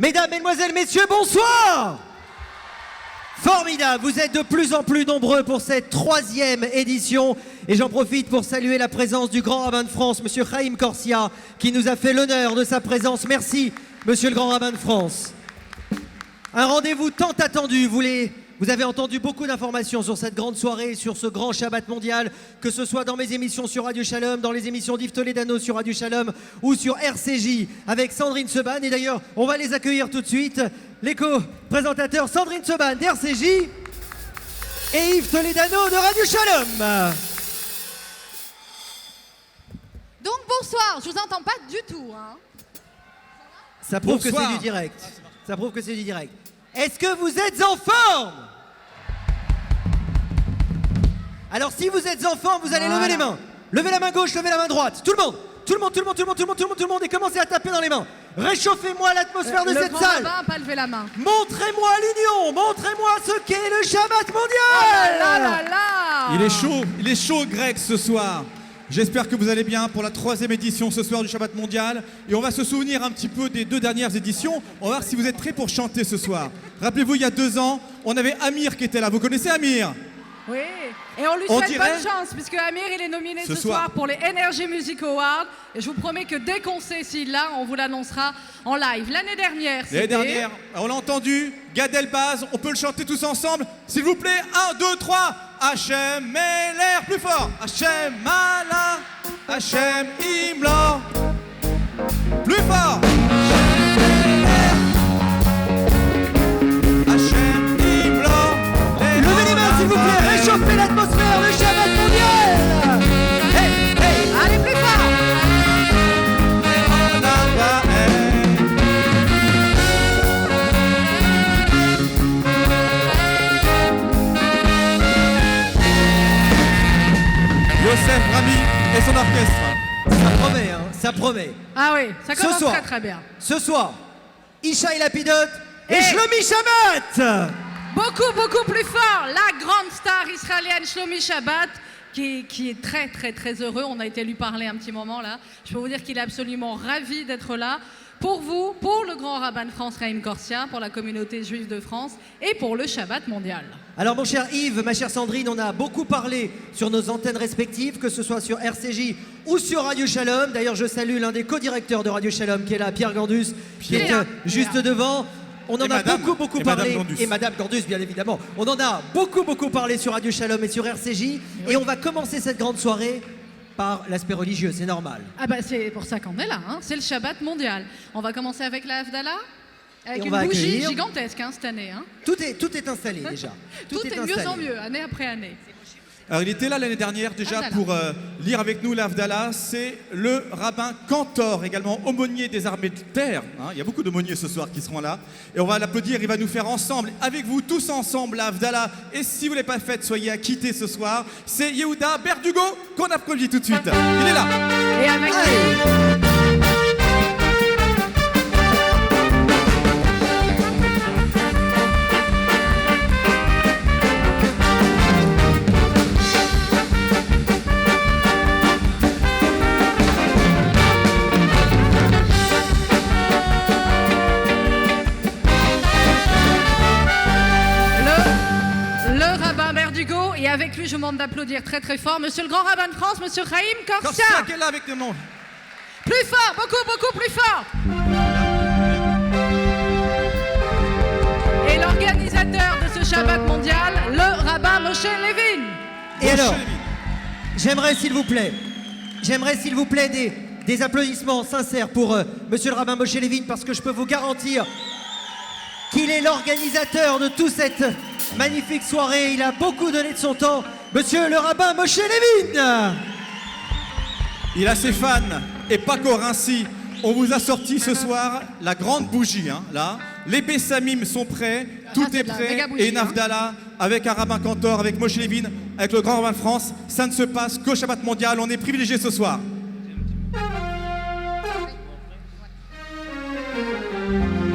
Mesdames, Mesdemoiselles, Messieurs, bonsoir. Formidable, vous êtes de plus en plus nombreux pour cette 3e édition et j'en profite pour saluer la présence du grand rabbin de France, Monsieur Chaim Corsia, qui nous a fait l'honneur de sa présence. Merci, Monsieur le grand rabbin de France. Un rendez-vous tant attendu, vous avez entendu beaucoup d'informations sur cette grande soirée, sur ce grand Shabbat mondial, que ce soit dans mes émissions sur Radio Shalom, dans les émissions d'Yves Toledano sur Radio Shalom ou sur RCJ avec Sandrine Seban. Et d'ailleurs, on va les accueillir tout de suite. Les co-présentateurs Sandrine Seban d'RCJ et Yves Toledano de Radio Shalom. Donc bonsoir, je vous entends pas du tout. Hein. Ça prouve que c'est du direct. Ça prouve que c'est du direct. Est-ce que vous êtes en forme? Alors si vous êtes en forme, vous allez lever les mains. Levez la main gauche, levez la main droite. Tout le monde. Tout le monde, tout le monde, tout le monde, tout le monde, tout le monde, tout le monde, et commencez à taper dans les mains. Réchauffez-moi l'atmosphère de cette salle. Le grand rabbin n'a pas levé la main. Montrez-moi l'union, montrez-moi ce qu'est le Shabbat mondial. Oh là là là. Il est chaud Greg ce soir. J'espère que vous allez bien pour la 3e édition ce soir du Shabbat mondial. Et on va se souvenir un petit peu des 2 dernières éditions. On va voir si vous êtes prêts pour chanter ce soir. Rappelez-vous, il y a 2 ans, on avait Amir qui était là. Vous connaissez Amir? Oui, et on lui souhaite bonne chance, puisque Amir, il est nominé ce soir pour les Energy Music Awards. Et je vous promets que dès qu'on sait s'il l'a, on vous l'annoncera en live. L'année dernière, on l'a entendu, Gad Elbaz, on peut le chanter tous ensemble. S'il vous plaît, 1, 2, 3. Hachem Meler, plus fort. Hachem Mala, Hachem Imla. Plus fort. Hachem Imla. Levez les mains s'il vous plaît, réchauffez l'atmosphère, le Shabbat mondial. Hey, hey. Allez, plus fort. Youssef Rami et son orchestre. Ça promet, hein, ça promet. Ah oui, ça commence soir, très très bien. Ce soir, Ishaï Lapidot et Shlomi Shabbat. Beaucoup plus fort, la grande star israélienne Shlomi Shabbat, qui est très très très heureux. On a été lui parler un petit moment là. Je peux vous dire qu'il est absolument ravi d'être là. Pour vous, pour le grand rabbin de France, Chaim Corsia, pour la communauté juive de France et pour le Shabbat mondial. Alors mon cher Yves, ma chère Sandrine, on a beaucoup parlé sur nos antennes respectives, que ce soit sur RCJ ou sur Radio Shalom. D'ailleurs, je salue l'un des co-directeurs de Radio Shalom qui est là, Pierre Gandus, qui est juste devant. On en a beaucoup parlé, et Madame Gandus bien évidemment. On en a beaucoup parlé sur Radio Shalom et sur RCJ. Oui. Et on va commencer cette grande soirée par l'aspect religieux, c'est normal. Ah bah c'est pour ça qu'on est là, hein. C'est le Shabbat mondial. On va commencer avec la Havdalah, avec une bougie gigantesque hein, cette année. Hein. Tout est installé déjà. Tout est de mieux en mieux, année après année. Alors il était là l'année dernière déjà pour lire avec nous l'Havdalah. C'est le rabbin Cantor, également aumônier des armées de terre. Hein, il y a beaucoup d'aumôniers ce soir qui seront là. Et on va l'applaudir, il va nous faire ensemble, avec vous tous ensemble, l'Havdalah. Et si vous ne l'avez pas faite, soyez acquittés ce soir. C'est Yehuda Berdugo qu'on applaudit tout de suite. Il est là. Et avec et avec lui, je demande d'applaudir très très fort Monsieur le grand rabbin de France, Monsieur Chaim Corsia. Corsia qui est là avec nous. Plus fort, beaucoup plus fort. Et l'organisateur de ce Shabbat mondial, le rabbin Moshe Levin. Et alors, j'aimerais s'il vous plaît des applaudissements sincères pour Monsieur le rabbin Moshe Levin, parce que je peux vous garantir qu'il est l'organisateur de toute cette magnifique soirée. Il a beaucoup donné de son temps, Monsieur le rabbin Moshe Levin. Il a ses fans, et pas qu'Orinci. On vous a sorti ce soir la grande bougie, hein, là. Les Bessamim sont prêts, tout est prêt, et une Havdalah avec un rabbin Cantor, avec Moshe Levin, avec le grand rabbin de France. Ça ne se passe qu'au Shabbat mondial, on est privilégiés ce soir.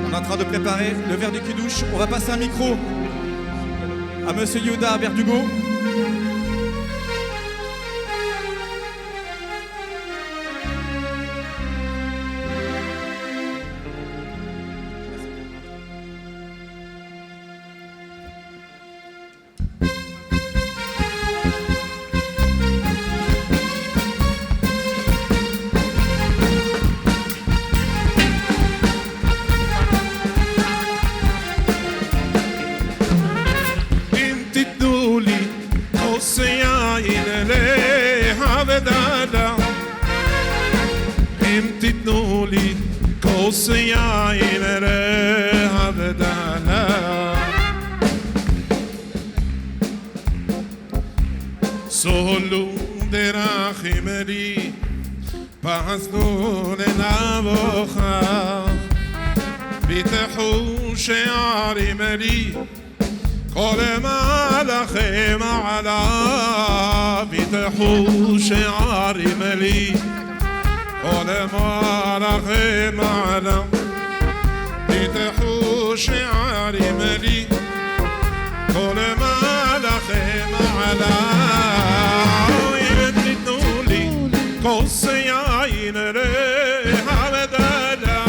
On est en train de préparer le verre du Kiddush. On va passer un micro à Monsieur Yehuda Berdugo. حسنو لنبوخا بتحو شعري ملي كل ما لخيم على بتحو شعري ملي كل ما لخيم على بتحو شعري ملي كل ما لخيم على ويبتدولي قصي عين ريحة بدلا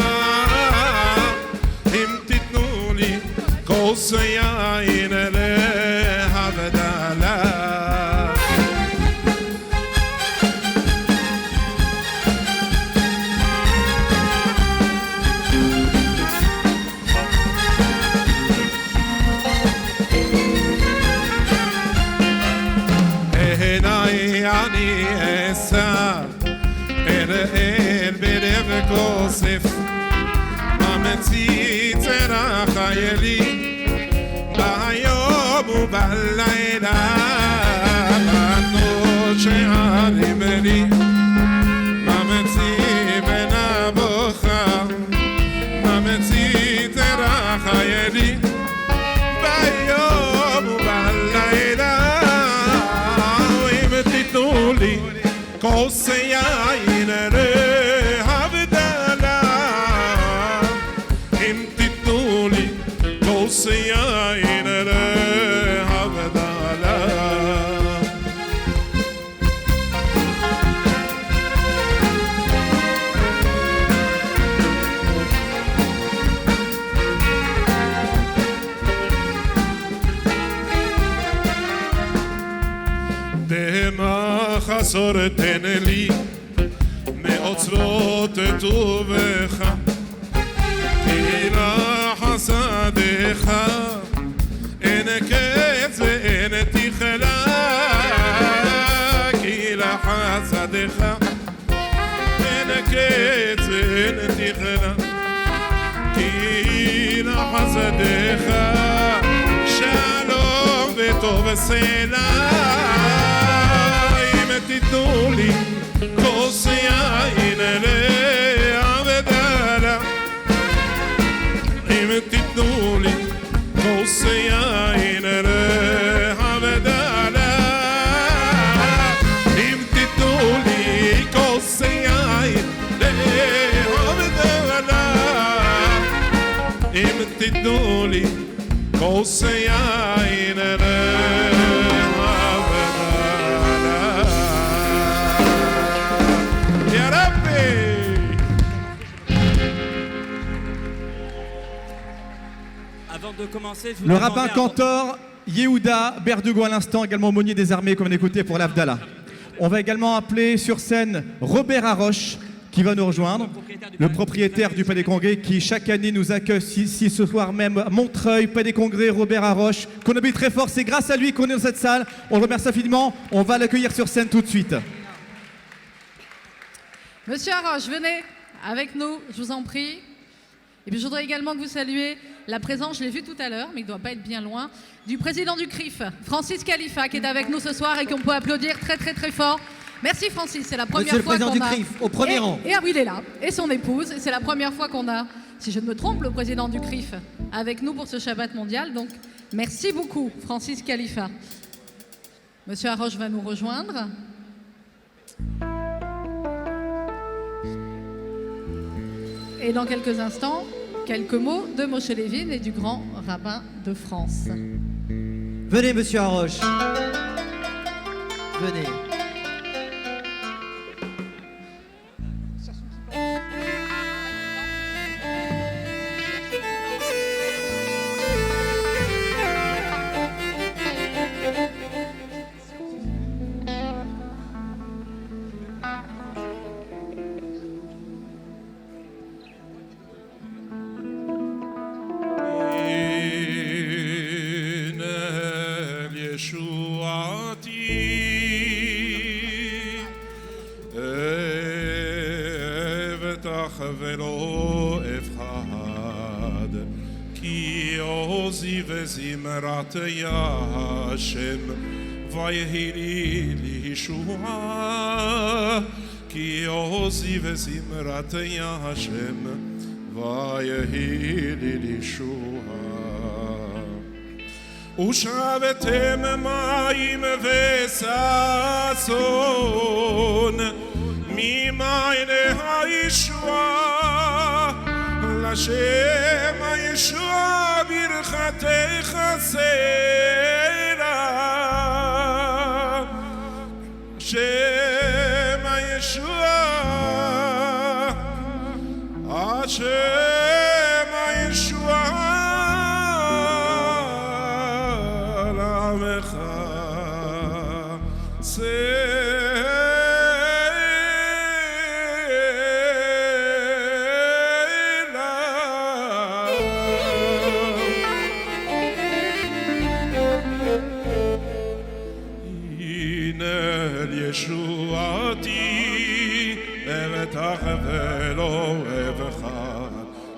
امتدولي قصي عين ريحة بدلا يعني الساعة القلب بيكوسف ما متي ترى خيالي بيوم وبالليلة منو شعري ملي ما متي بنا بخا ما متي ترى خيالي بيوم وبالليلة تقولي قصي عين ريحة بدلا انت تقولي قصي عين ريحة بدلا دما خسرتن لي מאוצרות טובך כי לחסדך אין קץ ואין תכלה כי לחסדך אין קץ ואין תכלה כי לחסדך שלום וטוב וסלע תיתנו לי כוס יין לעבדלה אם תיתנו לי כוס יין לעבדלה אם תיתנו לי כוס יין לעבדלה אם תיתנו לי כוס יין לעבדלה Le rabbin cantor Yehuda Berdugo à l'instant, également aumônier des armées, comme on écoutait pour l'Avdallah. On va également appeler sur scène Robert Haroche qui va nous rejoindre, le propriétaire du Palais des Congrès qui chaque année nous accueille ici ce soir même à Montreuil, Palais des Congrès, Robert Haroche, qu'on oublie très fort, c'est grâce à lui qu'on est dans cette salle. On le remercie infiniment, on va l'accueillir sur scène tout de suite. Monsieur Haroche, venez avec nous, je vous en prie. Et puis je voudrais également que vous saluiez la présence, je l'ai vu tout à l'heure, mais il ne doit pas être bien loin, du président du CRIF, Francis Khalifa, qui est avec nous ce soir et qu'on peut applaudir très très très fort. Merci Francis, c'est la première fois qu'on a... Monsieur le président du CRIF, au premier rang. Et ah oui, il est là, et son épouse, et c'est la première fois qu'on a, si je ne me trompe, le président du CRIF avec nous pour ce Shabbat mondial. Donc merci beaucoup Francis Khalifa. Monsieur Haroche va nous rejoindre. Et dans quelques instants, quelques mots de Moshe Levin et du grand rabbin de France. Venez, monsieur Haroche. Venez. ולא אפחד כי עוזי וזמרתי השם ויהי לי לישועה כי עוזי וזמרתי השם ויהי לי לישועה. ושאבתם מים וששון ממעייני הישועה, לשם הישועה ברכתך סלע. השם הישועה, השם הישועה לעמך ישועתי לבטח ולא אבחר,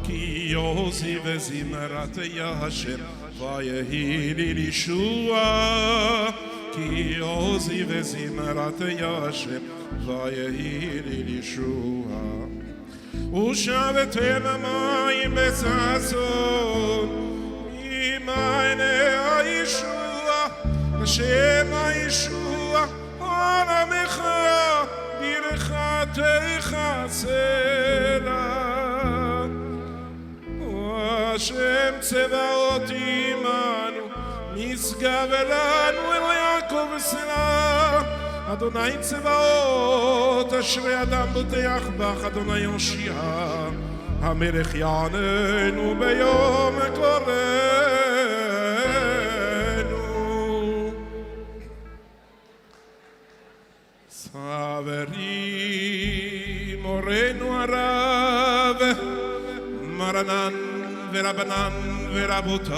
כי עוזי וזמרתי השם ויהי לי לישועה. כי עוזי וזמרתי השם ויהי לי לישועה. ושאבתם מים בששון ממעייני הישועה, לשם הישועה על עמך ברכתך סלע. השם צבאות עמנו, משגב לנו אל יעקב סלע. אדוני צבאות, אשרי אדם בוטח בך, אדוני יושיע. המלך יעננו ביום קורנו. סברי מורנו הרב, מרנן ורבנן ורבותיי,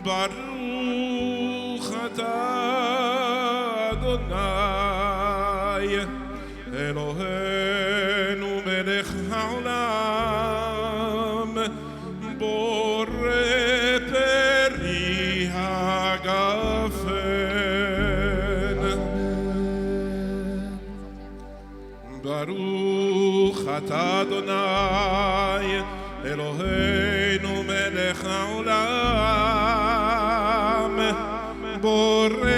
ברוך אתה אדוני אלוהינו מלך העולם, בורא פרי הגפן. ברוך אתה אדוני אלוהינו מלך העולם, בורא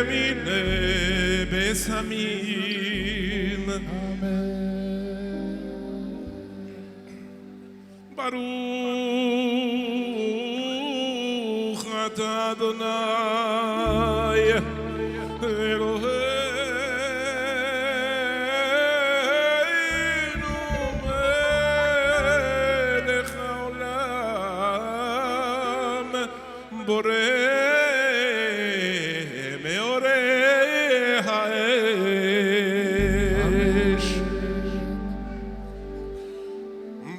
מיני בשמים. ברוך אתה אדוני אלוהינו מלך העולם, בורא מאורי האש.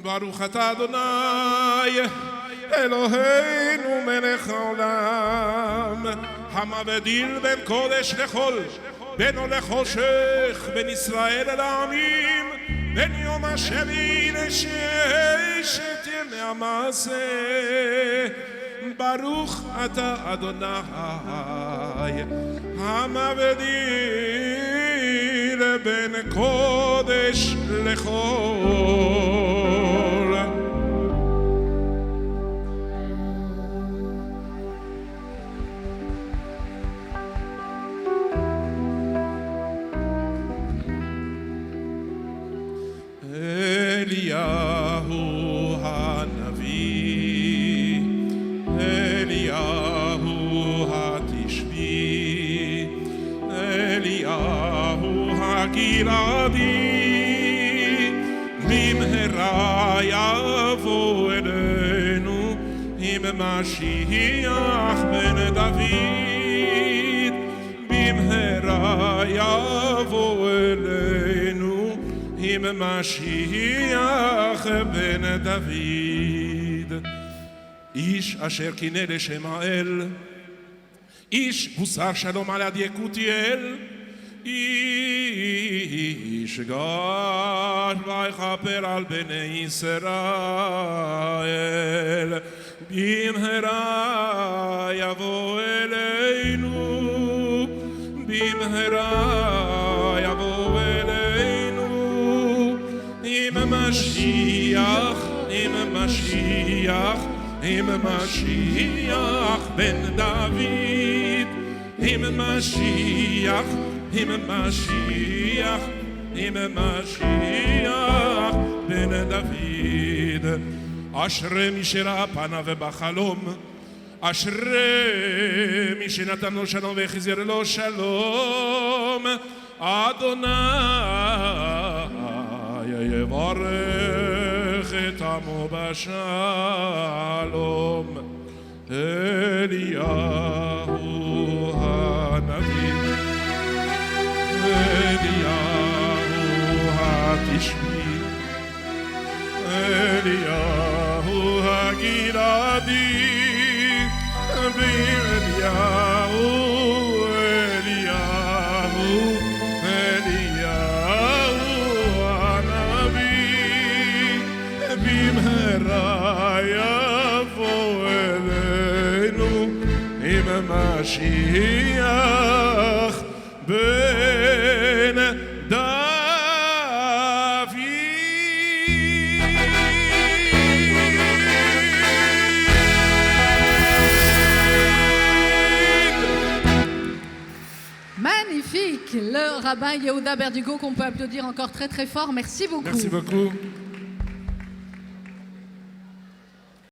ברוך אתה אדוני אלוהינו מלך העולם, המבדיל בין קודש לחול, בין אור לחושך, בין ישראל אל העמים, בין יום השבי לששת ימי המעשה. ברוך אתה אדוני המבדיל בין קודש לחול. אליהו הנביא, אליהו התשבי, אליהו הגלעדי, במהרה יבוא אלינו עם משיח בן דוד, במהרה יבוא אלינו עם משיח בן דוד. איש אשר קינא לשם האל, איש מוסר שלום על יד יקותיאל, איש גר ויכפר על בני ישראל, במהרה יבוא אלינו, במהרה Mashiach, im Mashiach ben David, im Mashiach, im Mashiach, im Mashiach ben David. אשרי מי שראה פניו בחלום, אשרי מי שנתן לו שלום והחזיר לו שלום, אדוני יברך את עמו בשלום. אליהו הנביא, אליהו התשבי, אליהו הגלעדי, באליהו, אליהו הנביא, במהרה יבוא אלינו עם משיח בן דוד. Magnifique, le rabbin Yehuda Berdugo qu'on peut applaudir encore très très fort. Merci beaucoup. Merci beaucoup.